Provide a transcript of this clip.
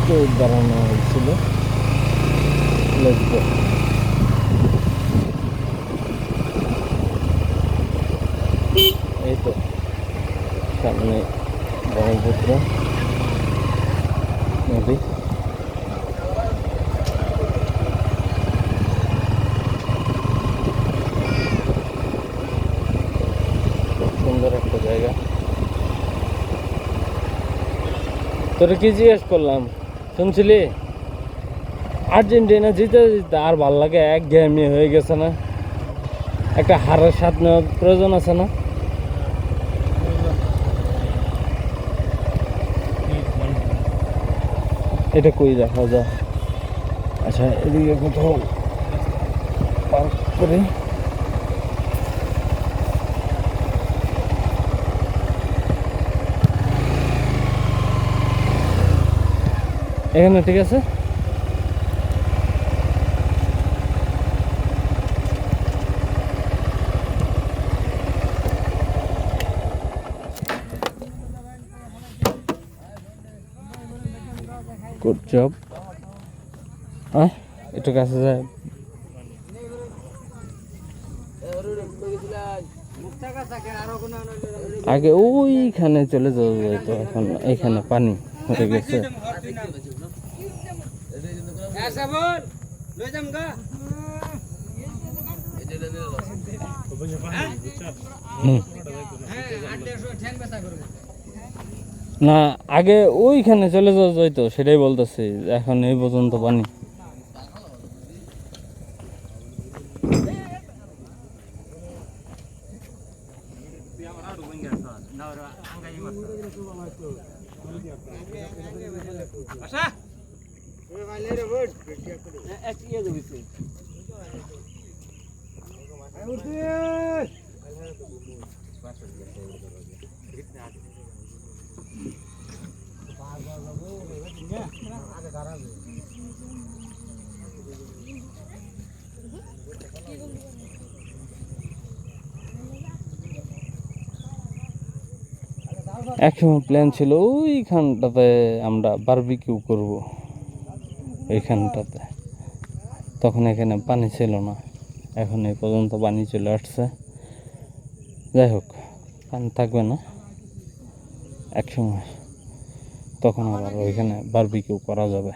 তো দাঁড়ানো হয়েছিল। Let's go. এই তো সামনে ব্রহ্মপুত্র নদী। খুব সুন্দর একটা জায়গা। তোরা কি জিজ্ঞেস করলাম শুনছিলি? আর্জেন্টিনা জিতে জিতে আর ভাল লাগে, একঘেয়েমি হয়ে গেছে না? একটা হারের স্বাদ নেওয়ার প্রয়োজন আছে না? এটা কই দেখা যায়? আচ্ছা, এদিকে কোথাও পার্ক করে এখানে ঠিক আছে। Good job. হ্যাঁ, একটু কাছে যায়। আগে ওইখানে চলে যাওয়া যেত, এখন এইখানে পানি হয়ে গেছে। না, আগে ওইখানে চলে যাওয়া যাইতো, সেটাই বলতেছি। এখন এই পর্যন্ত পানি। একসময় প্ল্যান ছিল ওইখানটাতে আমরা বারবিকিউ করব, এইখানটাতে। তখন এখানে পানি ছিল না, এখন এই পর্যন্ত পানি চলে আসছে। যাই হোক, পানি থাকবে না একসময়, তখন আবার ওইখানে বারবিকিউ করা যাবে।